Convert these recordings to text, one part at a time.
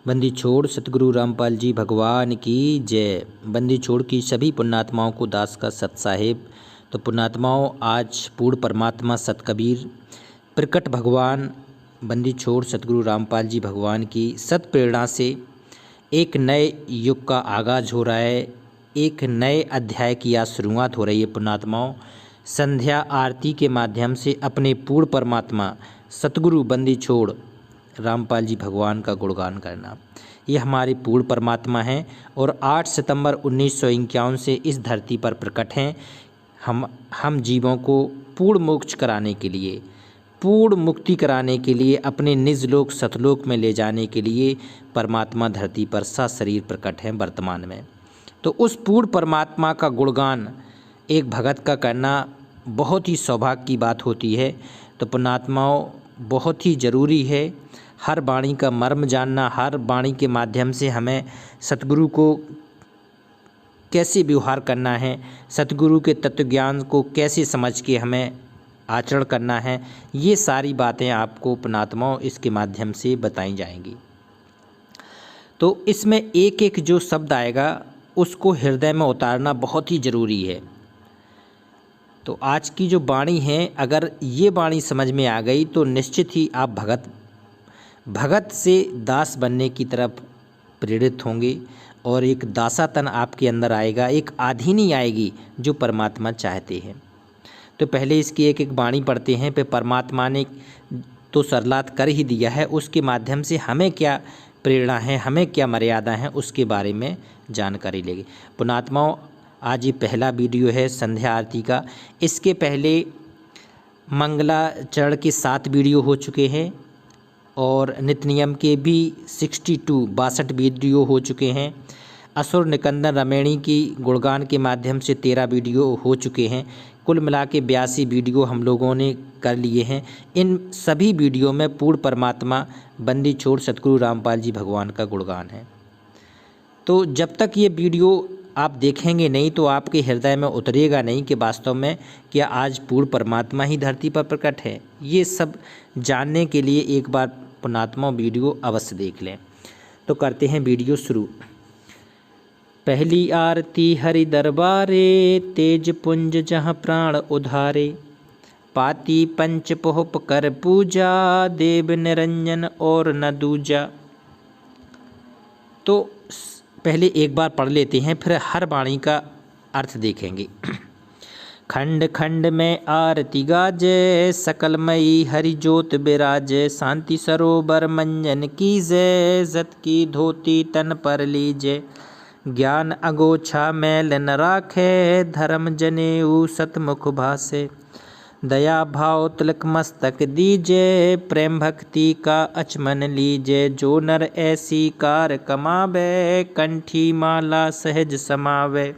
बंदी छोड़ सतगुरु रामपाल जी भगवान की जय। बंदी छोड़ की सभी पुण्यात्माओं को दास का सत साहेब। तो पुण्यात्माओं, आज पूर्ण परमात्मा सत कबीर प्रकट भगवान बंदी छोड़ सतगुरु रामपाल जी भगवान की सत प्रेरणा से एक नए युग का आगाज हो रहा है। एक नए अध्याय की आज शुरुआत हो रही है। पुण्यात्माओं, संध्या आरती के माध्यम से अपने पूर्ण परमात्मा सतगुरु बंदी छोड़ रामपाल जी भगवान का गुणगान करना, ये हमारे पूर्ण परमात्मा हैं और 8 सितंबर 1951 से इस धरती पर प्रकट हैं। हम जीवों को पूर्ण मोक्ष कराने के लिए, पूर्ण मुक्ति कराने के लिए, अपने निज लोक सतलोक में ले जाने के लिए परमात्मा धरती पर सशरीर प्रकट हैं वर्तमान में। तो उस पूर्ण परमात्मा का गुणगान एक भगत का करना बहुत ही सौभाग्य की बात होती है। तो पुण्यात्माओं, बहुत ही ज़रूरी है हर वाणी का मर्म जानना। हर वाणी के माध्यम से हमें सतगुरु को कैसे व्यवहार करना है, सतगुरु के तत्व ज्ञान को कैसे समझ के हमें आचरण करना है, ये सारी बातें आपको पुण्यात्माओं इसके माध्यम से बताई जाएंगी। तो इसमें एक एक जो शब्द आएगा उसको हृदय में उतारना बहुत ही ज़रूरी है। तो आज की जो वाणी है, अगर ये वाणी समझ में आ गई तो निश्चित ही आप भगत से दास बनने की तरफ प्रेरित होंगे और एक दासातन आपके अंदर आएगा, एक आधीनी आएगी जो परमात्मा चाहते हैं। तो पहले इसकी एक एक वाणी पढ़ते हैं, फिर परमात्मा ने तो सरलात कर ही दिया है, उसके माध्यम से हमें क्या प्रेरणा है, हमें क्या मर्यादा है, उसके बारे में जानकारी लेंगे। पुण्यात्माओं, आज ये पहला वीडियो है संध्या आरती का। इसके पहले मंगलाचरण के 7 वीडियो हो चुके हैं और नित्य नियम के भी 62 वीडियो हो चुके हैं। असुर निकंदन रमैणी की गुणगान के माध्यम से 13 वीडियो हो चुके हैं। कुल मिला के 82 वीडियो हम लोगों ने कर लिए हैं। इन सभी वीडियो में पूर्ण परमात्मा बंदी छोड़ सतगुरु रामपाल जी भगवान का गुणगान है। तो जब तक ये वीडियो आप देखेंगे नहीं तो आपके हृदय में उतरेगा नहीं कि वास्तव में क्या आज पूर्ण परमात्मा ही धरती पर प्रकट है। ये सब जानने के लिए एक बार पुण्यात्मा वीडियो अवश्य देख लें। तो करते हैं वीडियो शुरू। पहली आरती हरि दरबारे, तेज पुंज जहाँ प्राण उधारे, पाती पंच पोहप कर पूजा, देव निरंजन और न दूजा। तो पहले एक बार पढ़ लेते हैं, फिर हर वाणी का अर्थ देखेंगे। खंड खंड में आरती गाजे, सकलमयी हरि ज्योत बिराजे, शांति सरोवर मंजन कीजे, जत की धोती तन पर लीजे, ज्ञान अगोछा मैल न राखे, धर्म जनेऊ सतमुख भासे, दया भाव तिलक मस्तक दीजे, प्रेम भक्ति का अचमन लीजे, जो नर ऐसी कार कमावे, कंठी माला सहज समावे,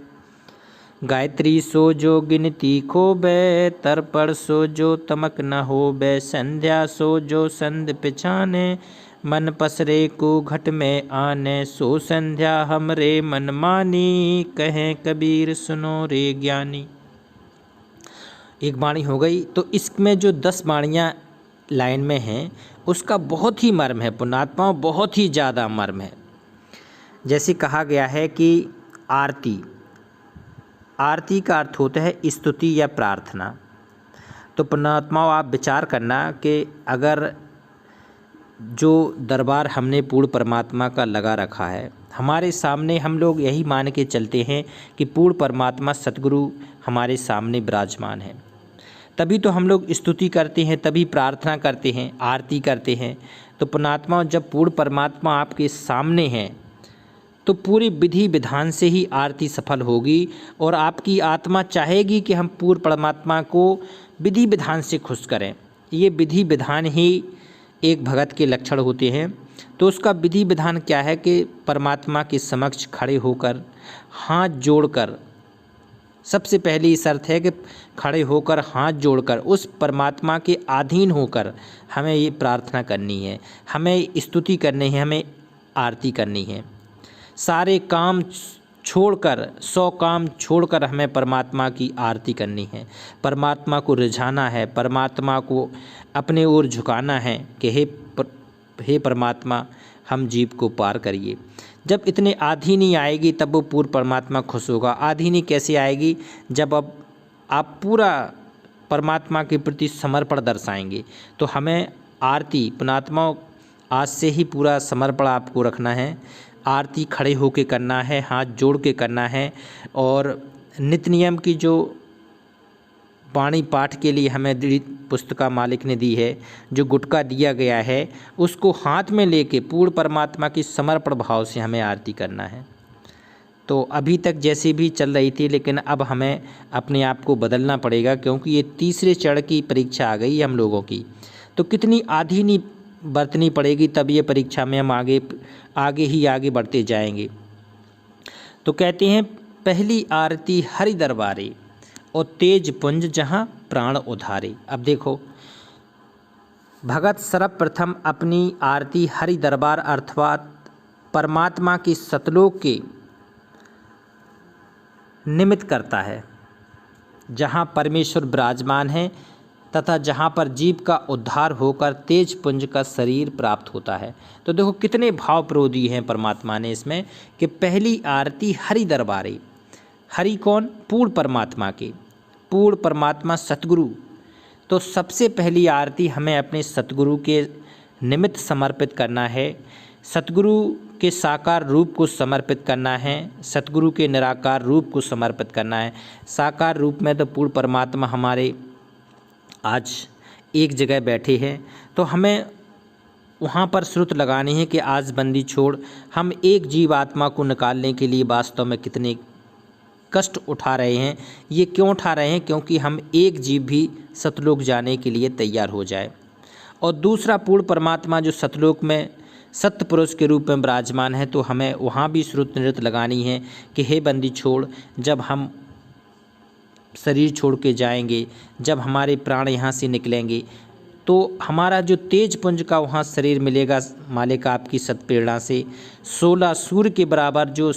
गायत्री सो जो गिनती खोबे, तर्पण सो जो तमक न होबे, संध्या सो जो संध पिछाने, मन पसरे को घट में आने, सो संध्या हमरे मन मानी, कहें कबीर सुनो रे ज्ञानी। एक वाणी हो गई। तो इसमें जो 10 वाणियाँ लाइन में हैं उसका बहुत ही मर्म है पुण्यात्माओं, बहुत ही ज़्यादा मर्म है। जैसे कहा गया है कि आरती का अर्थ होता है स्तुति या प्रार्थना। तो पुण्यात्माओं, आप विचार करना कि अगर जो दरबार हमने पूर्ण परमात्मा का लगा रखा है, हमारे सामने हम लोग यही मान के चलते हैं कि पूर्ण परमात्मा सतगुरु हमारे सामने विराजमान है, तभी तो हम लोग स्तुति करते हैं, तभी प्रार्थना करते हैं, आरती करते हैं। तो पुण्यात्मा, जब पूर्ण परमात्मा आपके सामने हैं तो पूरी विधि विधान से ही आरती सफल होगी और आपकी आत्मा चाहेगी कि हम पूर्ण परमात्मा को विधि विधान से खुश करें। ये विधि विधान ही एक भगत के लक्षण होते हैं। तो उसका विधि विधान क्या है कि परमात्मा के समक्ष खड़े होकर, हाथ जोड़कर, सबसे पहली शर्त है कि खड़े होकर हाथ जोड़कर उस परमात्मा के अधीन होकर हमें ये प्रार्थना करनी है, हमें स्तुति करनी है, हमें आरती करनी है। सारे काम छोड़कर, 100 काम छोड़कर हमें परमात्मा की आरती करनी है, परमात्मा को रिझाना है, परमात्मा को अपने ओर झुकाना है कि हे परमात्मा, हम जीव को पार करिए। जब इतने आधी नहीं आएगी तब वो पूर्ण परमात्मा खुश होगा। आधी नहीं कैसे आएगी? जब अब आप पूरा परमात्मा के प्रति समर्पण दर्शाएंगे। तो हमें आरती पुण्यात्मा आज से ही पूरा समर्पण आपको रखना है। आरती खड़े होके करना है, हाथ जोड़ के करना है। और नित्य नियम की जो वाणी पाठ के लिए हमें पुस्तका मालिक ने दी है, जो गुटका दिया गया है, उसको हाथ में लेके पूर्ण परमात्मा की समर्पण भाव से हमें आरती करना है। तो अभी तक जैसे भी चल रही थी, लेकिन अब हमें अपने आप को बदलना पड़ेगा, क्योंकि ये तीसरे चरण की परीक्षा आ गई हम लोगों की। तो कितनी आधी नहीं बरतनी पड़ेगी, तब ये परीक्षा में हम आगे बढ़ते जाएंगे। तो कहते हैं पहली आरती हरि दरबारे और तेज पुंज जहाँ प्राण उधारे। अब देखो, भगत सर्वप्रथम अपनी आरती हरि दरबार अर्थात परमात्मा की सतलोक के निमित्त करता है, जहाँ परमेश्वर विराजमान है तथा जहाँ पर जीव का उद्धार होकर तेज पुंज का शरीर प्राप्त होता है। तो देखो कितने भाव प्रोदी हैं परमात्मा ने इसमें कि पहली आरती हरि दरबारे। हरि कौन? पूर्ण परमात्मा के, पूर्ण परमात्मा सतगुरु। तो सबसे पहली आरती हमें अपने सतगुरु के निमित्त समर्पित करना है, सतगुरु के साकार रूप को समर्पित करना है, सतगुरु के निराकार रूप को समर्पित करना है। साकार रूप में तो पूर्ण परमात्मा हमारे आज एक जगह बैठे हैं, तो हमें वहाँ पर श्रुत लगानी है कि आज बंदी छोड़। हम एक जीव आत्मा को निकालने के लिए वास्तव में कितने कष्ट उठा रहे हैं। ये क्यों उठा रहे हैं? क्योंकि हम एक जीव भी सतलोक जाने के लिए तैयार हो जाए। और दूसरा, पूर्ण परमात्मा जो सतलोक में सत्य पुरुष के रूप में विराजमान है, तो हमें वहाँ भी श्रुत नृत्य लगानी है कि हे बंदी छोड़, जब हम शरीर छोड़ के जाएंगे, जब हमारे प्राण यहाँ से निकलेंगे, तो हमारा जो तेज पुंज का वहाँ शरीर मिलेगा मालिक आपकी सत्प्रेरणा से, 16 सूर्य के बराबर जो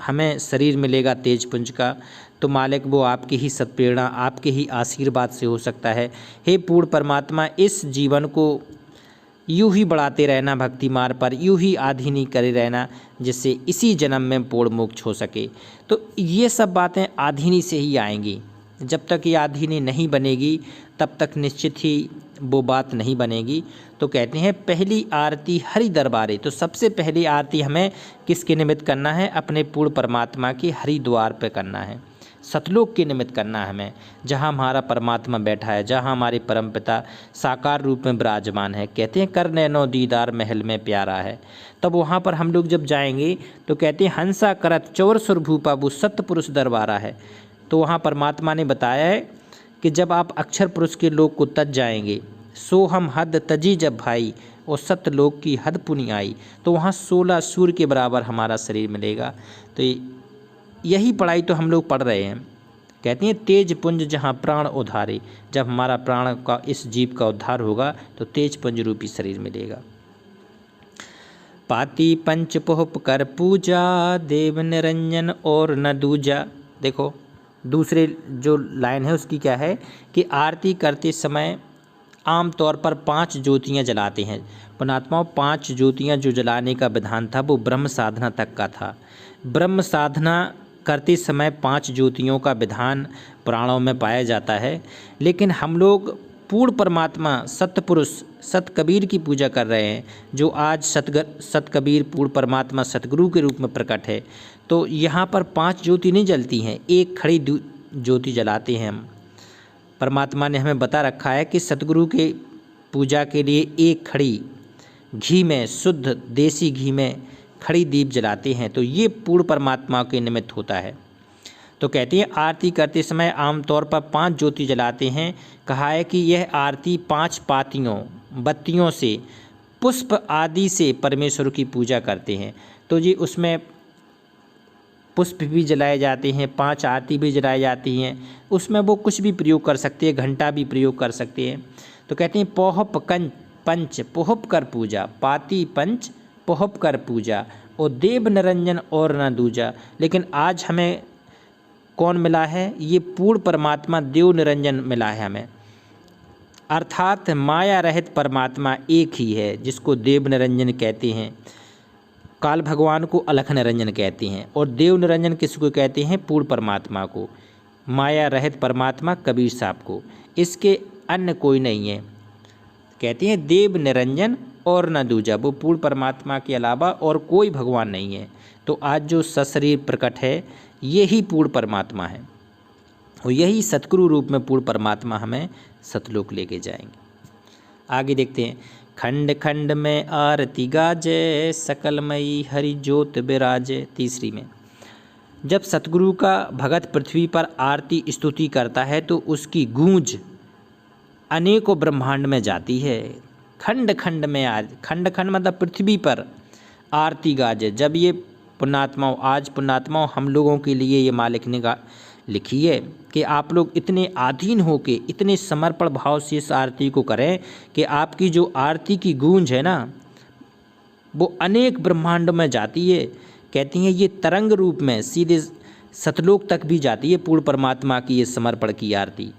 हमें शरीर मिलेगा तेज पुंज का, तो मालिक वो आपकी ही सत्प्रेरणा, आपके ही आशीर्वाद से हो सकता है। हे पूर्ण परमात्मा, इस जीवन को यूँ ही बढ़ाते रहना भक्ति मार्ग पर, यूँ ही आधी नहीं करे रहना, जिससे इसी जन्म में पूर्ण मोक्ष हो सके। तो ये सब बातें आधीनी से ही आएंगी। जब तक ये आधीनी नहीं बनेगी तब तक निश्चित ही वो बात नहीं बनेगी। तो कहते हैं पहली आरती हरि दरबारे। तो सबसे पहली आरती हमें किसके निमित्त करना है? अपने पूर्ण परमात्मा के हरि द्वार पे करना है, सतलोक के निमित्त करना है हमें, जहाँ हमारा परमात्मा बैठा है, जहाँ हमारे परमपिता साकार रूप में विराजमान है। कहते हैं कर नैनो दीदार महल में प्यारा है। तब वहाँ पर हम लोग जब जाएंगे तो कहते हैं हंसा करत चौर सुर भूपा वो सत्य पुरुष दरबारा है। तो वहाँ परमात्मा ने बताया है कि जब आप अक्षर पुरुष के लोक को तज जाएंगे, सो हम हद तजी जब भाई और सत्य लोक की हद पुनि आई, तो वहाँ 16 सूर्य के बराबर हमारा शरीर मिलेगा। तो यही पढ़ाई तो हम लोग पढ़ रहे हैं। कहते हैं तेज पुंज जहाँ प्राण उधारे, जब हमारा प्राण का इस जीव का उद्धार होगा तो तेज पुंज रूपी शरीर मिलेगा। पाती पंच पोहप कर पूजा, देव निरंजन और न दूजा। देखो दूसरे जो लाइन है उसकी क्या है कि आरती करते समय आम तौर पर 5 ज्योतियाँ जलाते हैं पुण्यात्माओं। 5 ज्योतियाँ जो जलाने का विधान था वो ब्रह्म साधना तक का था। ब्रह्म साधना करते समय 5 ज्योतियों का विधान पुराणों में पाया जाता है, लेकिन हम लोग पूर्ण परमात्मा सतपुरुष सत कबीर की पूजा कर रहे हैं, जो आज सत कबीर पूर्ण परमात्मा सतगुरु के रूप में प्रकट है। तो यहाँ पर 5 ज्योति नहीं जलती हैं, एक खड़ी ज्योति जलाते हैं हम। परमात्मा ने हमें बता रखा है कि सतगुरु के पूजा के लिए एक खड़ी घी में, शुद्ध देसी घी में खड़ी दीप जलाते हैं। तो ये पूर्ण परमात्मा के निमित्त होता है। तो कहते हैं आरती करते समय आमतौर पर 5 ज्योति जलाते हैं। कहा है कि यह आरती 5 पातियों बत्तियों से, पुष्प आदि से परमेश्वर की पूजा करते हैं। तो ये उसमें पुष्प भी जलाए जाते हैं, 5 आरती भी जलाई जाती हैं। उसमें वो कुछ भी प्रयोग कर सकते हैं, घंटा भी प्रयोग कर सकते हैं। तो कहते हैं पोहप पंच पोहप कर पूजा, पाती पंच पोहप कर पूजा और देव निरंजन और न दूजा। लेकिन आज हमें कौन मिला है? ये पूर्ण परमात्मा देव निरंजन मिला है हमें। अर्थात माया रहित परमात्मा एक ही है, जिसको देव निरंजन कहते हैं। काल भगवान को अलख निरंजन कहते हैं, और देव निरंजन किसको कहते हैं? पूर्ण परमात्मा को। माया रहित परमात्मा कबीर साहब को, इसके अन्य कोई नहीं है। कहते हैं देव निरंजन और न दूजा, वो पूर्ण परमात्मा के अलावा और कोई भगवान नहीं है। तो आज जो सशरीर प्रकट है यही पूर्ण परमात्मा है, और यही सतगुरु रूप में पूर्ण परमात्मा हमें सतलोक लेके जाएंगे। आगे देखते हैं। खंड खंड में आरती गाजे, सकलमयी हरि ज्योत बिराजे। तीसरी में, जब सतगुरु का भगत पृथ्वी पर आरती स्तुति करता है तो उसकी गूंज अनेकों ब्रह्मांड में जाती है। खंड खंड में, आज खंड खंड मतलब पृथ्वी पर आरती गाजे। जब ये पुण्यात्माओं, आज पुण्यात्माओं हम लोगों के लिए ये मालिक ने लिखी है कि आप लोग इतने अधीन होके, इतने समर्पण भाव से इस आरती को करें कि आपकी जो आरती की गूंज है ना, वो अनेक ब्रह्मांड में जाती है। कहती हैं ये तरंग रूप में सीधे सतलोक तक भी जाती है पूर्ण परमात्मा की ये समर्पण की आरती।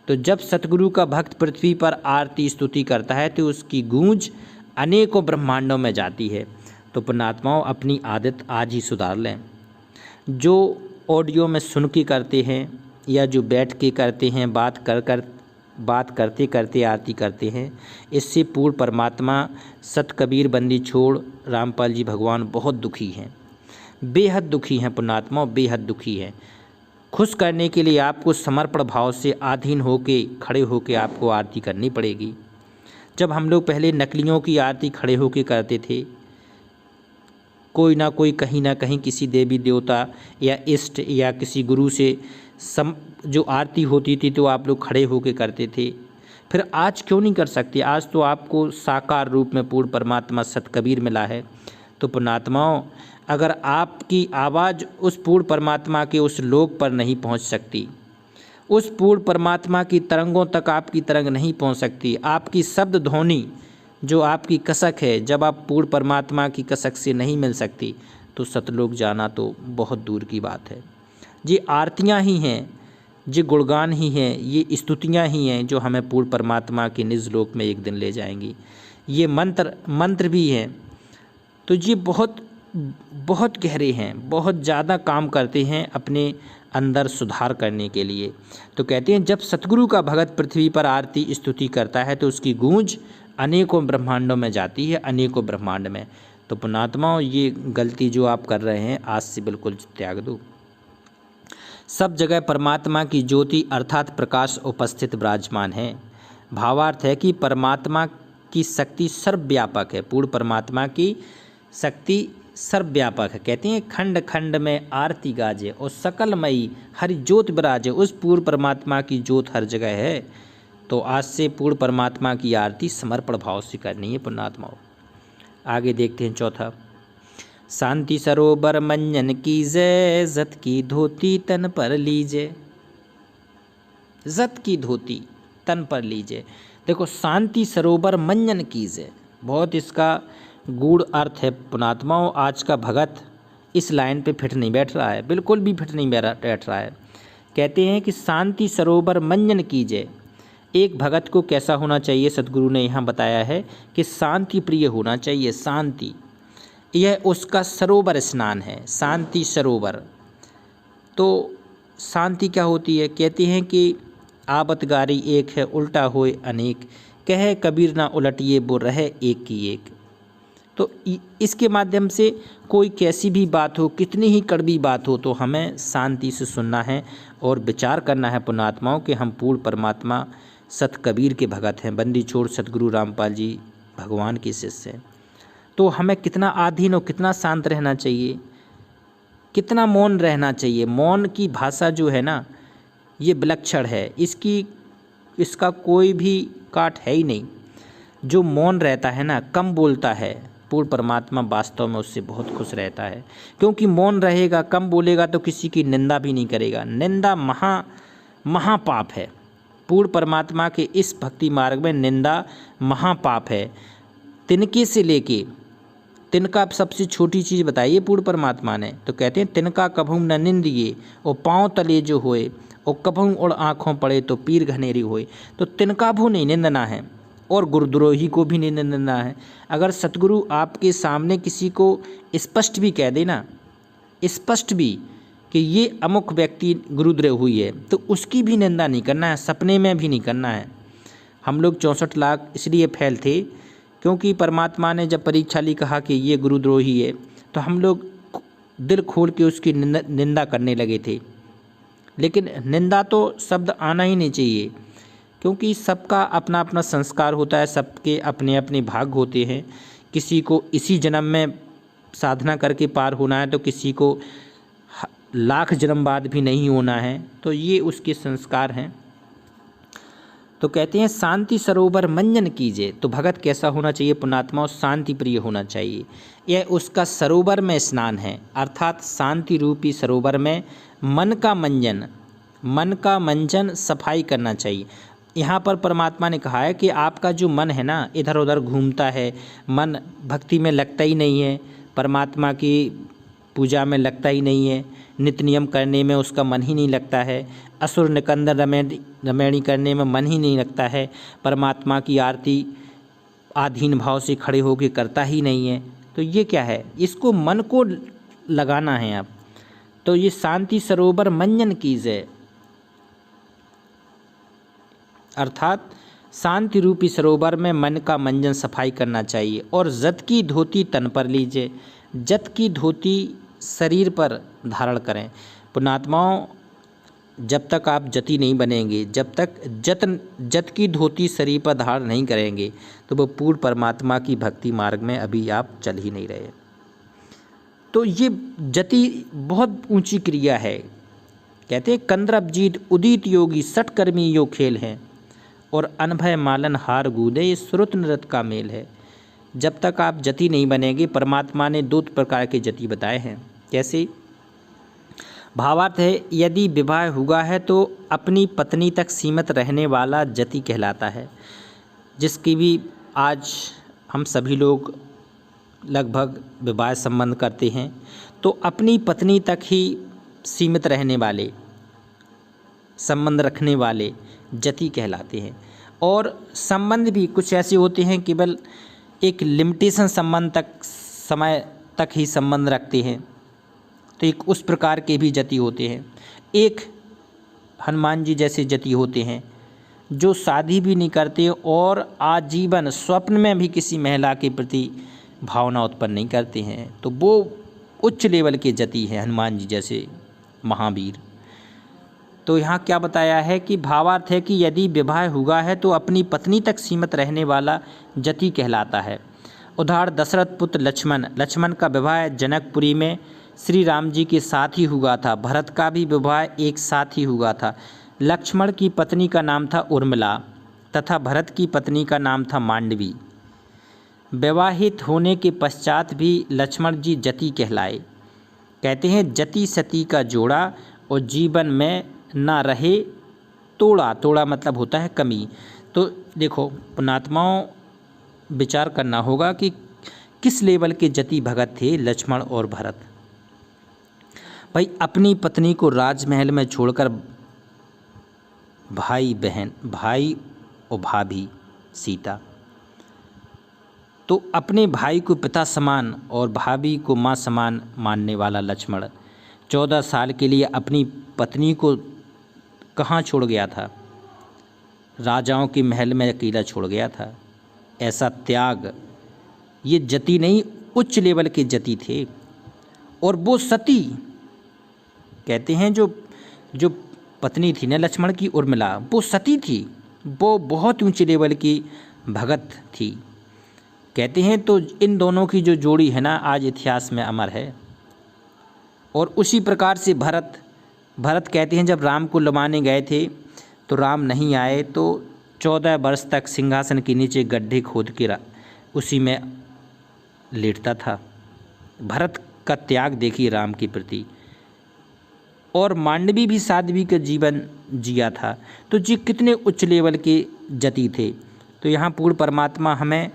तो जब सतगुरु का भक्त पृथ्वी पर आरती स्तुति करता है तो उसकी गूंज अनेकों ब्रह्मांडों में जाती है। तो पुण्यात्माओं अपनी आदत आज ही सुधार लें। जो ऑडियो में सुन के करते हैं या जो बैठ के करते हैं, बात करते करते आरती करते हैं, इससे पूर्ण परमात्मा सत कबीर बंदी छोड़ रामपाल जी भगवान बहुत दुखी हैं, बेहद दुखी हैं पुण्यात्माओं, बेहद दुखी हैं। खुश करने के लिए आपको समर्पण भाव से अधीन होके, खड़े होके आपको आरती करनी पड़ेगी। जब हम लोग पहले नकलियों की आरती खड़े होके करते थे, कोई ना कोई कहीं ना कहीं किसी देवी देवता या इष्ट या किसी गुरु से जो आरती होती थी तो आप लोग खड़े होके करते थे। फिर आज क्यों नहीं कर सकते? आज तो आपको साकार रूप में पूर्ण परमात्मा सत कबीर मिला है। तो पुण्यात्माओं, अगर आपकी आवाज़ उस पूर्ण परमात्मा के उस लोक पर नहीं पहुंच सकती, उस पूर्ण परमात्मा की तरंगों तक आपकी तरंग नहीं पहुंच सकती, आपकी शब्द ध्वनि जो आपकी कसक है, जब आप पूर्ण परमात्मा की कसक से नहीं मिल सकती, तो सतलोक जाना तो बहुत दूर की बात है। ये आरतियाँ ही हैं, ये गुणगान ही हैं, ये स्तुतियाँ ही हैं जो हमें पूर्ण परमात्मा के निज लोक में एक दिन ले जाएंगी। ये मंत्र भी हैं, तो ये बहुत गहरे हैं, बहुत ज़्यादा काम करते हैं अपने अंदर सुधार करने के लिए। तो कहते हैं जब सतगुरु का भगत पृथ्वी पर आरती स्तुति करता है तो उसकी गूंज अनेकों ब्रह्मांडों में जाती है, अनेकों ब्रह्मांड में। तो पुण्यात्माओं, ये गलती जो आप कर रहे हैं आज से बिल्कुल त्याग दो। सब जगह परमात्मा की ज्योति अर्थात प्रकाश उपस्थित विराजमान है। भावार्थ है कि परमात्मा की शक्ति सर्वव्यापक है, पूर्ण परमात्मा की शक्ति सर्वव्यापक है। कहते हैं खंड खंड में आरती गाजे और सकलमयी हरि ज्योत विराजे। उस पूर्ण परमात्मा की ज्योत हर जगह है। तो आज से पूर्ण परमात्मा की आरती समर्पण भाव से करनी है पुण्यात्माओं। आगे देखते हैं चौथा। शांति सरोवर मंजन कीजे, जत की धोती तन पर लीजे। जत की धोती तन पर लीजे। देखो, शांति सरोवर मंजन कीजे, बहुत इसका गूढ़ अर्थ है पुण्यात्माओं। आज का भगत इस लाइन पे फिट नहीं बैठ रहा है, बिल्कुल भी फिट नहीं बैठ रहा है। कहते हैं कि शांति सरोवर मंजन कीजिए। एक भगत को कैसा होना चाहिए? सतगुरु ने यहाँ बताया है कि शांति प्रिय होना चाहिए। शांति, यह उसका सरोवर स्नान है, शांति सरोवर। तो शांति क्या होती है? कहते हैं कि आबत गारी एक है, उल्टा होए अनेक, कहे कबीर ना उलटिए वो रहे एक की एक। तो इसके माध्यम से कोई कैसी भी बात हो, कितनी ही कड़वी बात हो, तो हमें शांति से सुनना है और विचार करना है पुण्यात्माओं कि हम पूर्ण परमात्मा सत कबीर के भगत हैं, बंदी छोड़ सतगुरु रामपाल जी भगवान के शिष्य हैं। तो हमें कितना आधीन और कितना शांत रहना चाहिए, कितना मौन रहना चाहिए। मौन की भाषा जो है ना, ये विलक्षण है, इसका कोई भी काट है ही नहीं। जो मौन रहता है ना, कम बोलता है, पूर्ण परमात्मा वास्तव में उससे बहुत खुश रहता है। क्योंकि मौन रहेगा, कम बोलेगा तो किसी की निंदा भी नहीं करेगा। निंदा महापाप है। पूर्ण परमात्मा के इस भक्ति मार्ग में निंदा महापाप है। तिनके से लेके, तिनका सबसे छोटी चीज़ बताइए पूर्ण परमात्मा ने, तो कहते हैं तिनका कभू न निंदिए और पाँव तले जो होए और कभू और आँखों पड़े तो पीर घनेरी होए। तो तिनका भू नहीं निंदना है और गुरुद्रोही को भी नहीं निंदना है। अगर सतगुरु आपके सामने किसी को स्पष्ट भी कह देना, स्पष्ट भी कि ये अमुक व्यक्ति गुरुद्रोही है, तो उसकी भी निंदा नहीं करना है, सपने में भी नहीं करना है। हम लोग 64 लाख इसलिए फेल थे क्योंकि परमात्मा ने जब परीक्षा ली कहा कि ये गुरुद्रोही है, तो हम लोग दिल खोल के उसकी निंदा करने लगे थे। लेकिन निंदा तो शब्द आना ही नहीं चाहिए, क्योंकि सबका अपना अपना संस्कार होता है, सबके अपने अपने भाग होते हैं। किसी को इसी जन्म में साधना करके पार होना है, तो किसी को लाख जन्म बाद भी नहीं होना है। तो ये उसके संस्कार हैं। तो कहते हैं शांति सरोवर मंजन कीजिए। तो भगत कैसा होना चाहिए? पुण्यात्मा शांति प्रिय होना चाहिए। यह उसका सरोवर में स्नान है, अर्थात शांति रूपी सरोवर में मन का मंजन सफाई करना चाहिए। यहाँ पर परमात्मा ने कहा है कि आपका जो मन है ना, इधर उधर घूमता है, मन भक्ति में लगता ही नहीं है, परमात्मा की पूजा में लगता ही नहीं है, नित्य नियम करने में उसका मन ही नहीं लगता है, असुर निकंदन रमैणी करने में मन ही नहीं लगता है, परमात्मा की आरती आधीन भाव से खड़े होकर करता ही नहीं है। तो ये क्या है? इसको मन को लगाना है आप। तो ये शांति सरोवर मंजन कीजिए, अर्थात शांति रूपी सरोवर में मन का मंजन सफाई करना चाहिए। और जत की धोती तन पर लीजिए। जत की धोती शरीर पर धारण करें। पुण्यात्माओं, जब तक आप जति नहीं बनेंगे, जब तक जत की धोती शरीर पर धारण नहीं करेंगे, तो वो पूर्ण परमात्मा की भक्ति मार्ग में अभी आप चल ही नहीं रहे। तो ये जति बहुत ऊंची क्रिया है। कहते हैं कंद्रब जीत उदित योगी सटकर्मी यो खेल है, और अनभय मालन हार गूदे ये श्रुत नृत का मेल है। जब तक आप जति नहीं बनेंगे, परमात्मा ने 2 प्रकार के जति बताए हैं। कैसे? भावार्थ है, यदि विवाह हुआ है तो अपनी पत्नी तक सीमित रहने वाला जति कहलाता है, जिसकी भी आज हम सभी लोग लगभग विवाह संबंध करते हैं, तो अपनी पत्नी तक ही सीमित रहने वाले, संबंध रखने वाले जति कहलाते हैं। और संबंध भी कुछ ऐसे होते हैं केवल एक लिमिटेशन संबंध तक, समय तक ही संबंध रखते हैं, तो एक उस प्रकार के भी जति होते हैं। एक हनुमान जी जैसे जति होते हैं जो शादी भी नहीं करते और आजीवन स्वप्न में भी किसी महिला के प्रति भावना उत्पन्न नहीं करते हैं, तो वो उच्च लेवल के जति हैं, हनुमान जी जैसे महावीर। तो यहाँ क्या बताया है कि भावार्थ है कि यदि विवाह हुआ है तो अपनी पत्नी तक सीमित रहने वाला जति कहलाता है। उदाहरण दशरथ पुत्र लक्ष्मण का विवाह जनकपुरी में श्री राम जी के साथ ही हुआ था। भरत का भी विवाह एक साथ ही हुआ था। लक्ष्मण की पत्नी का नाम था उर्मिला तथा भरत की पत्नी का नाम था मांडवी। विवाहित होने के पश्चात भी लक्ष्मण जी जति कहलाए। कहते हैं जति सती का जोड़ा और जीवन में ना रहे तोड़ा। तोड़ा मतलब होता है कमी। तो देखो पुण्यात्माओं, विचार करना होगा कि किस लेवल के जति भगत थे लक्ष्मण और भरत। भाई अपनी पत्नी को राजमहल में छोड़कर भाई और भाभी सीता, तो अपने भाई को पिता समान और भाभी को माँ समान मानने वाला लक्ष्मण 14 साल के लिए अपनी पत्नी को कहाँ छोड़ गया था? राजाओं के महल में अकेला छोड़ गया था। ऐसा त्याग, ये जति नहीं, उच्च लेवल के जति थे। और वो सती, कहते हैं जो पत्नी थी ना लक्ष्मण की उर्मिला, वो सती थी, वो बहुत ऊंचे लेवल की भगत थी। कहते हैं तो इन दोनों की जो जोड़ी है ना, आज इतिहास में अमर है। और उसी प्रकार से भरत कहते हैं जब राम को लुभाने गए थे तो राम नहीं आए, तो 14 वर्ष तक सिंहासन के नीचे गड्ढे खोद के उसी में लेटता था। भरत का त्याग देखिए राम के प्रति। और मांडवी भी साध्वी का जीवन जिया था। तो जी कितने उच्च लेवल के जति थे। तो यहाँ पूर्ण परमात्मा हमें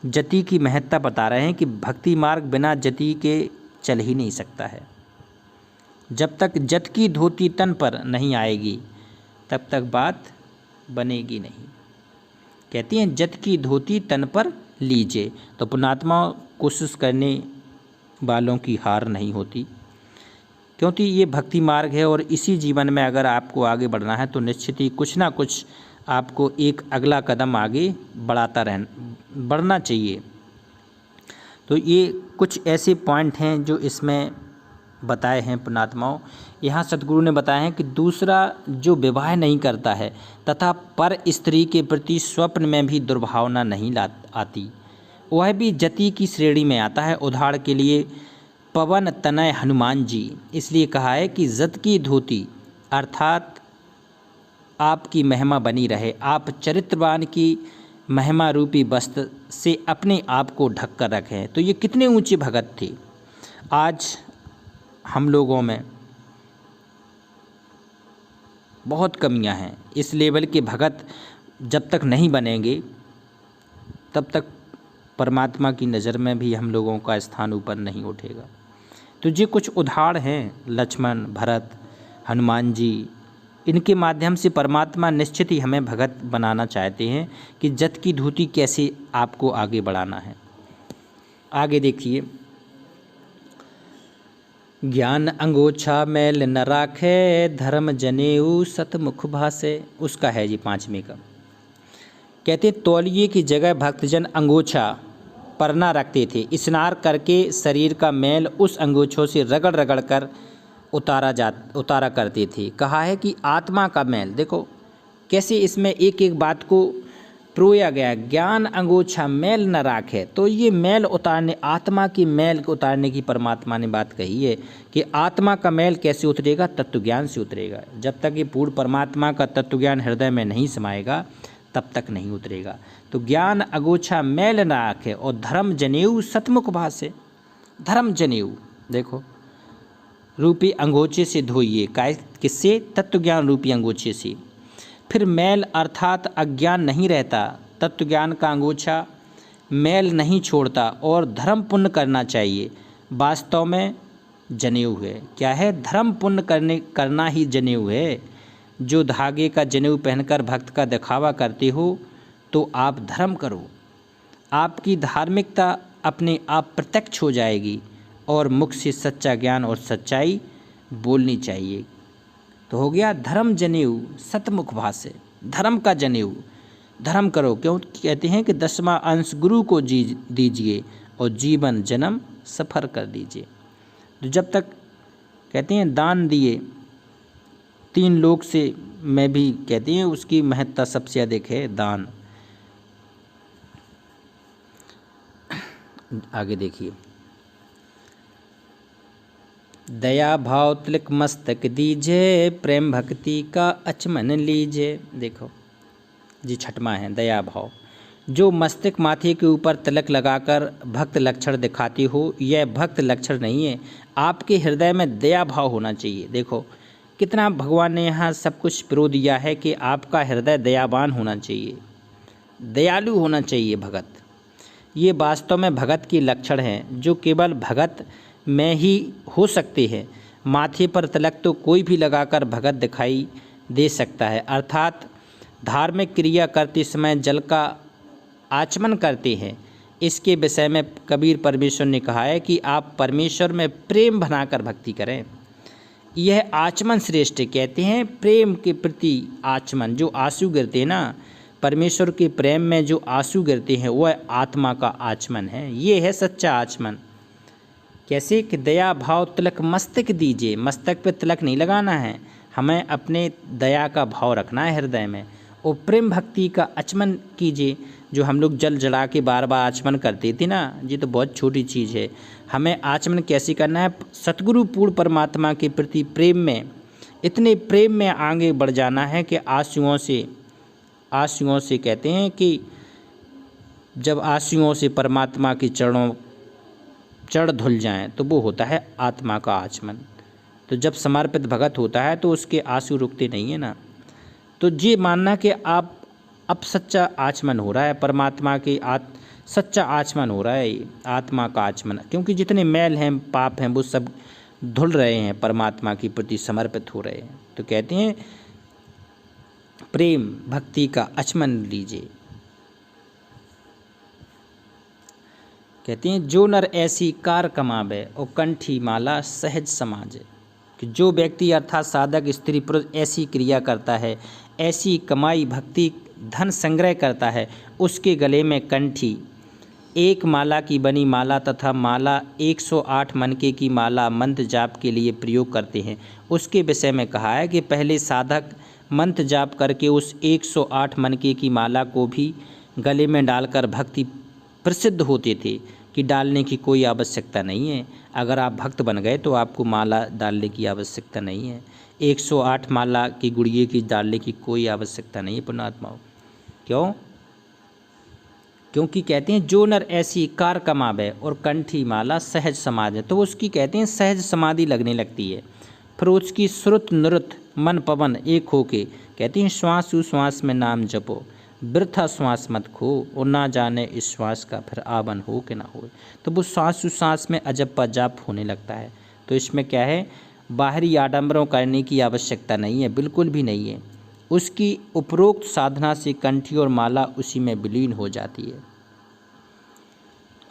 जति की महत्ता बता रहे हैं कि भक्ति मार्ग बिना जति के चल ही नहीं सकता है। जब तक जत की धोती तन पर नहीं आएगी, तब तक बात बनेगी नहीं। कहती हैं जत की धोती तन पर लीजिए। तो पुण्यात्मा कोशिश करने वालों की हार नहीं होती, क्योंकि ये भक्ति मार्ग है और इसी जीवन में अगर आपको आगे बढ़ना है तो निश्चित ही कुछ ना कुछ आपको एक अगला कदम आगे बढ़ना चाहिए। तो ये कुछ ऐसे पॉइंट हैं जो इसमें बताए हैं पुण्यात्माओं। यहाँ सतगुरु ने बताया है कि दूसरा जो विवाह नहीं करता है तथा पर स्त्री के प्रति स्वप्न में भी दुर्भावना नहीं आती, वह भी जति की श्रेणी में आता है। उदाहरण के लिए पवन तनय हनुमान जी, इसलिए कहा है कि जत की धोती अर्थात आपकी महिमा बनी रहे, आप चरित्रवान की महिमा रूपी वस्त्र से अपने आप को ढक कर रखें। तो ये कितने ऊंचे भगत थे। आज हम लोगों में बहुत कमियां हैं। इस लेवल के भगत जब तक नहीं बनेंगे तब तक परमात्मा की नज़र में भी हम लोगों का स्थान ऊपर नहीं उठेगा। तो ये कुछ उदाहरण हैं, लक्ष्मण, भरत, हनुमान जी, इनके माध्यम से परमात्मा निश्चित ही हमें भगत बनाना चाहते हैं कि जत की धोती कैसे आपको आगे बढ़ाना है। आगे देखिए, ज्ञान अंगोछा मैल न राखे, धर्म जनेऊ सतमुख भासे, उसका है जी 5वें का। कहते तौलिए की जगह भक्तजन अंगोछा परना रखते थे। स्नान करके शरीर का मैल उस अंगोछों से रगड़ रगड़ कर उतारा करते थे। कहा है कि आत्मा का मैल, देखो कैसे इसमें एक एक बात को प्रोया गया। ज्ञान अंगोछा मैल न राखे, तो ये मैल उतारने, आत्मा की मैल उतारने की परमात्मा ने बात कही है कि आत्मा का मैल कैसे उतरेगा, तत्व ज्ञान से उतरेगा। जब तक ये पूर्ण परमात्मा का तत्व ज्ञान हृदय में नहीं समाएगा तब तक नहीं उतरेगा। तो ज्ञान अंगोछा मैल न राखे और धर्म जनेऊ सतमुख भासे। धर्म जनेऊ देखो रूपी अंगोछे से धोइए, किससे, तत्व ज्ञान रूपी अंगोछे से। फिर मैल अर्थात अज्ञान नहीं रहता, तत्व ज्ञान का अंगोछा मैल नहीं छोड़ता और धर्म पुण्य करना चाहिए। वास्तव में जनेऊ है, क्या है, धर्म पुण्य करना ही जनेऊ है। जो धागे का जनेऊ पहनकर भक्त का दिखावा करते हो तो आप धर्म करो, आपकी धार्मिकता अपने आप प्रत्यक्ष हो जाएगी और मुख से सच्चा ज्ञान और सच्चाई बोलनी चाहिए। तो हो गया धर्म जनेऊ सतमुख भासे। धर्म का जनेऊ, धर्म करो, क्यों कहते हैं कि 10वां अंश गुरु को दीजिए और जीवन जन्म सफर कर दीजिए। तो जब तक कहते हैं दान दिए 3 लोक से में भी कहते हैं उसकी महत्ता सबसे अधिक है दान। आगे देखिए, दया भाव तिलक मस्तक दीजे, प्रेम भक्ति का अचमन लीजे। देखो जी 6वां है दया भाव। जो मस्तक माथे के ऊपर तिलक लगाकर भक्त लक्षण दिखाती हो, यह भक्त लक्षण नहीं है। आपके हृदय में दया भाव होना चाहिए। देखो कितना भगवान ने यहाँ सब कुछ पिरो दिया है कि आपका हृदय दयावान होना चाहिए, दयालु होना चाहिए भगत। ये वास्तव में भगत की लक्षण हैं जो केवल भगत में ही हो सकते हैं। माथे पर तिलक तो कोई भी लगाकर भगत दिखाई दे सकता है, अर्थात धार्मिक क्रिया करते समय जल का आचमन करते हैं। इसके विषय में कबीर परमेश्वर ने कहा है कि आप परमेश्वर में प्रेम बनाकर भक्ति करें। यह आचमन श्रेष्ठ, कहते हैं प्रेम के प्रति आचमन, जो आंसू गिरते हैं ना, परमेश्वर के प्रेम में जो आंसू गिरते हैं वह आत्मा का आचमन है। ये है सच्चा आचमन। कैसे कि दया भाव तिलक मस्तक दीजिए, मस्तक पे तिलक नहीं लगाना है, हमें अपने दया का भाव रखना है हृदय में। और प्रेम भक्ति का आचमन कीजिए, जो हम लोग जल जला के बार बार आचमन करते थे ना, ये तो बहुत छोटी चीज़ है। हमें आचमन कैसे करना है, सतगुरु पूर्ण परमात्मा के प्रति प्रेम में, इतने प्रेम में आगे बढ़ जाना है कि आंसुओं से कहते हैं कि जब आंसुओं से परमात्मा के चरण धुल जाएं तो वो होता है आत्मा का आचमन। तो जब समर्पित भगत होता है तो उसके आंसू रुकते नहीं है ना। तो ये मानना कि आप अब सच्चा आचमन हो रहा है, परमात्मा के सच्चा आचमन हो रहा है, आत्मा का आचमन, क्योंकि जितने मैल हैं पाप हैं वो सब धुल रहे हैं, परमात्मा के प्रति समर्पित हो रहे हैं। तो कहते हैं प्रेम भक्ति का आचमन लीजिए। कहते हैं जो नर ऐसी कार कमावे और कंठी माला सहज समाजे, कि जो व्यक्ति अर्थात साधक स्त्री पुरुष ऐसी क्रिया करता है, ऐसी कमाई भक्ति धन संग्रह करता है, उसके गले में कंठी एक माला की बनी माला तथा माला 108 मनके की माला मंत्र जाप के लिए प्रयोग करते हैं। उसके विषय में कहा है कि पहले साधक मंत्र जाप करके उस 108 मनके की माला को भी गले में डालकर भक्ति प्रसिद्ध होते थे, कि डालने की कोई आवश्यकता नहीं है। अगर आप भक्त बन गए तो आपको माला डालने की आवश्यकता नहीं है। 108 माला की गुड़िये की डालने की कोई आवश्यकता नहीं है पुण्यात्माओं। क्यों? क्योंकि कहते हैं जो नर ऐसी कार कमावे और कंठी माला सहज समाज है, तो उसकी कहते हैं सहज समाधि लगने लगती है। फिर उसकी श्रुत नृत मन पवन एक होके, कहते हैं श्वास उश्वास में नाम जपो, वृथा श्वास मत खो, और ना जाने इस श्वास का फिर आवन हो कि ना हो। तो वो श्वास उश्वास में अजब जाप होने लगता है। तो इसमें क्या है, बाहरी आडंबरों करने की आवश्यकता नहीं है, बिल्कुल भी नहीं है। उसकी उपरोक्त साधना से कंठी और माला उसी में विलीन हो जाती है।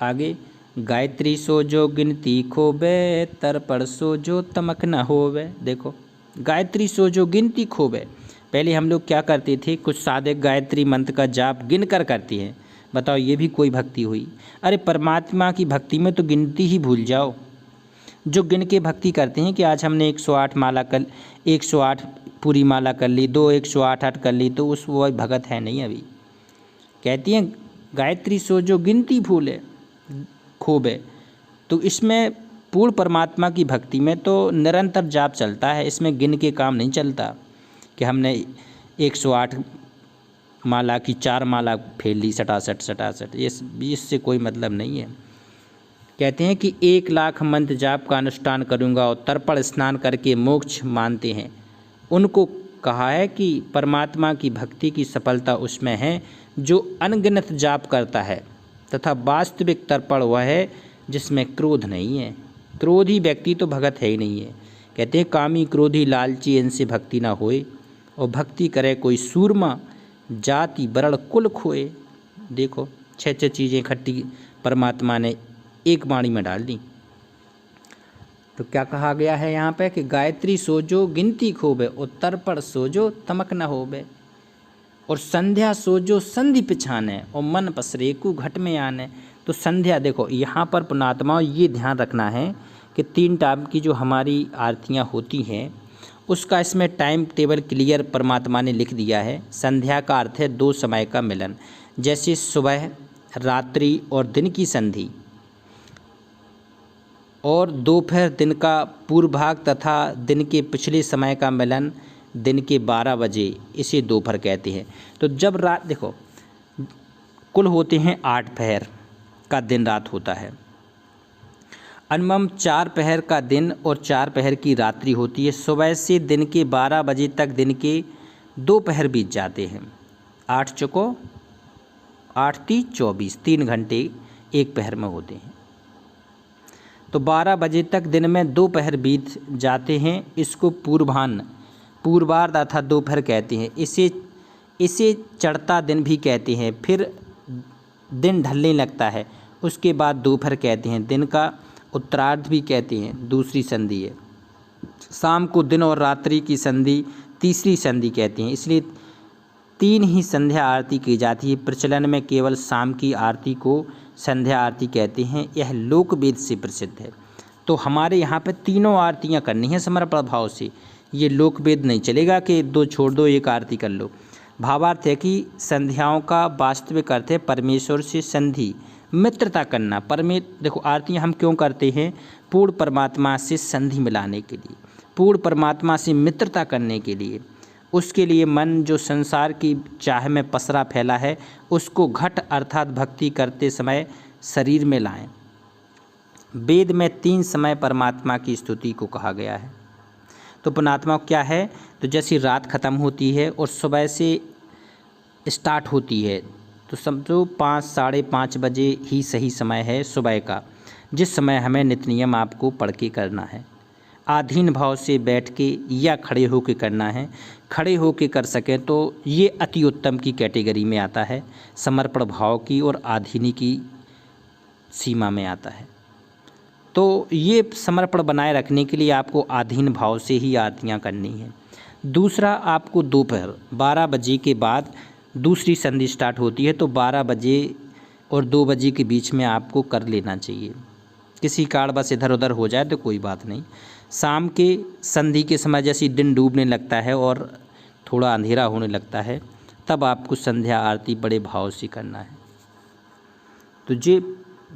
आगे, गायत्री सो जो गिनती खोबे, तर्पण सो जो तमक न होवे। देखो, गायत्री सो जो गिनती खोबे। पहले हम लोग क्या करते थे, कुछ साधक गायत्री मंत्र का जाप गिन कर करते हैं। बताओ, ये भी कोई भक्ति हुई? अरे परमात्मा की भक्ति में तो गिनती ही भूल जाओ। जो गिन के भक्ति करते हैं कि आज हमने 108 माला कर 108 पूरी माला कर ली, 108 कर ली, तो उस वो भगत है नहीं अभी। कहती हैं गायत्री सो जो गिनती भूले खोबे। तो इसमें पूर्ण परमात्मा की भक्ति में तो निरंतर जाप चलता है, इसमें गिन के काम नहीं चलता कि हमने 108 माला की 4 माला फेर ली सटासट। इससे कोई मतलब नहीं है। कहते हैं कि 1 लाख मंत्र जाप का अनुष्ठान करूँगा और तर्पण स्नान करके मोक्ष मानते हैं। उनको कहा है कि परमात्मा की भक्ति की सफलता उसमें है जो अनगिनत जाप करता है, तथा वास्तविक तर्पण वह है जिसमें क्रोध नहीं है। क्रोधी व्यक्ति तो भगत है ही नहीं है। कहते हैं कामी क्रोधी लालची इनसे भक्ति ना होए, और भक्ति करे कोई सूरमा, जाति वर्ण कुल खोए। देखो 6 चीज़ें इकट्ठी परमात्मा ने एक वाणी में डाल दी। तो क्या कहा गया है यहाँ पे कि गायत्री सोजो गिनती खोबे, और तर्पण सोजो तमक न होबे, और संध्या सोजो संधि पिछाने, और मन पसरेकु घट में आने। तो संध्या, देखो यहाँ पर पुण्यात्माओं ये ध्यान रखना है कि 3 टाइम की जो हमारी आरतियाँ होती हैं उसका इसमें टाइम टेबल क्लियर परमात्मा ने लिख दिया है। संध्या का अर्थ है 2 समय का मिलन, जैसे सुबह, रात्रि और दिन की संधि, और दोपहर दिन का पूर्व भाग तथा दिन के पिछले समय का मिलन दिन के 12 बजे, इसे दोपहर कहते हैं। तो जब रात, देखो कुल होते हैं 8 पहर का दिन रात होता है। अनुमम 4 पहर का दिन और 4 पहर की रात्रि होती है। सुबह से दिन के 12 बजे तक दिन के 2 पहर बीत जाते हैं। 8 चौको 8 3 24, 3 घंटे एक पहर में होते हैं। तो 12 बजे तक दिन में 2 पहर बीत जाते हैं। इसको पूर्वार्ध अर्थात दोपहर कहते हैं। इसे चढ़ता दिन भी कहते हैं। फिर दिन ढलने लगता है, उसके बाद दोपहर कहते हैं। दिन का उत्तरार्ध भी कहते हैं, दूसरी संधि है। शाम को दिन और रात्रि की संधि तीसरी संधि कहते हैं। इसलिए 3 ही संध्या आरती की जाती है। प्रचलन में केवल शाम की आरती को संध्या आरती कहते हैं। यह लोक वेद से प्रसिद्ध है। तो हमारे यहाँ पे तीनों आरतियाँ करनी है समर्पण भाव से। ये लोक वेद नहीं चलेगा कि 2 छोड़ दो, एक आरती कर लो। भावार्थ है कि संध्याओं का वास्तविक अर्थ है परमेश्वर से संधि, मित्रता करना। देखो आरतियाँ हम क्यों करते हैं? पूर्ण परमात्मा से संधि मिलाने के लिए, पूर्ण परमात्मा से मित्रता करने के लिए। उसके लिए मन जो संसार की चाह में पसरा फैला है उसको घट अर्थात भक्ति करते समय शरीर में लाएं। वेद में 3 समय परमात्मा की स्तुति को कहा गया है। तो पुण्यात्मा क्या है? तो जैसी रात खत्म होती है और सुबह से स्टार्ट होती है, तो समझो 5 साढ़े 5 बजे ही सही समय है सुबह का, जिस समय हमें नित्य नियम आपको पढ़ के करना है। आधीन भाव से बैठ के या खड़े होकर करना है। खड़े होकर कर सकें तो ये अति उत्तम की कैटेगरी में आता है, समर्पण भाव की और आधीनी की सीमा में आता है। तो ये समर्पण बनाए रखने के लिए आपको आधीन भाव से ही आरतियाँ करनी है। दूसरा, आपको दोपहर 12 बजे के बाद दूसरी संधि स्टार्ट होती है, तो 12 बजे और 2 बजे के बीच में आपको कर लेना चाहिए। किसी कारण बस इधर उधर हो जाए तो कोई बात नहीं। शाम के संधि के समय जैसे दिन डूबने लगता है और थोड़ा अंधेरा होने लगता है, तब आपको संध्या आरती बड़े भाव से करना है। तो ये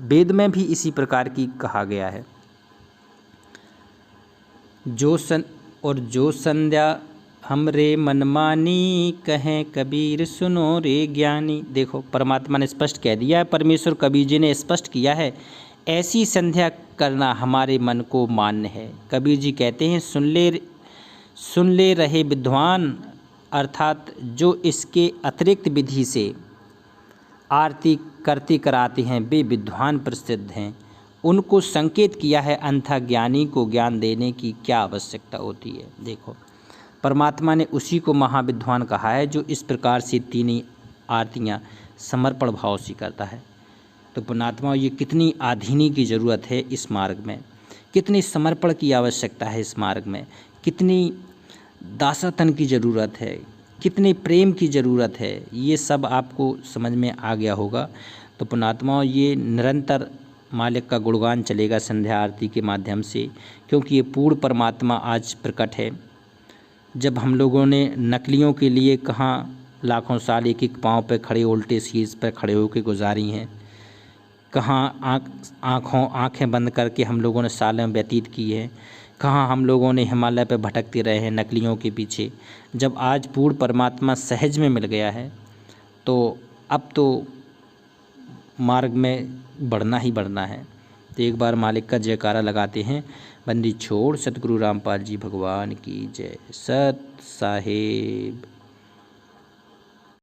वेद में भी इसी प्रकार की कहा गया है। जो संध्या हमरे मनमानी, कहें कबीर सुनो रे ज्ञानी। देखो, परमात्मा ने स्पष्ट कह दिया है, परमेश्वर कबीर जी ने स्पष्ट किया है, ऐसी संध्या करना हमारे मन को मान्य है। कबीर जी कहते हैं, सुन ले रहे विद्वान, अर्थात जो इसके अतिरिक्त विधि से आरती करते कराते हैं वे विद्वान प्रसिद्ध हैं। उनको संकेत किया है, अन्यथा ज्ञानी को ज्ञान देने की क्या आवश्यकता होती है। देखो, परमात्मा ने उसी को महाविद्वान कहा है जो इस प्रकार से तीनों आरतियाँ समर्पण भाव से करता है। तो पुण्यात्मा, ये कितनी आधीनी की ज़रूरत है इस मार्ग में, कितनी समर्पण की आवश्यकता है इस मार्ग में, कितनी दासतन की ज़रूरत है, कितने प्रेम की ज़रूरत है, ये सब आपको समझ में आ गया होगा। तो पुण्यात्मा, ये निरंतर मालिक का गुणगान चलेगा संध्या आरती के माध्यम से, क्योंकि ये पूर्ण परमात्मा आज प्रकट है। जब हम लोगों ने नकलियों के लिए कहाँ लाखों साल एक एक पाँव पे खड़े उल्टे शीर्ष पर खड़े होकर गुजारी हैं, कहाँ आँखें बंद करके हम लोगों ने सालें व्यतीत की है, कहाँ हम लोगों ने हिमालय पे भटकते रहे हैं नकलियों के पीछे। जब आज पूर्ण परमात्मा सहज में मिल गया है, तो अब तो मार्ग में बढ़ना ही बढ़ना है। तो एक बार मालिक का जयकारा लगाते हैं। बंदी छोड़ सतगुरु रामपाल जी भगवान की जय। सत साहेब।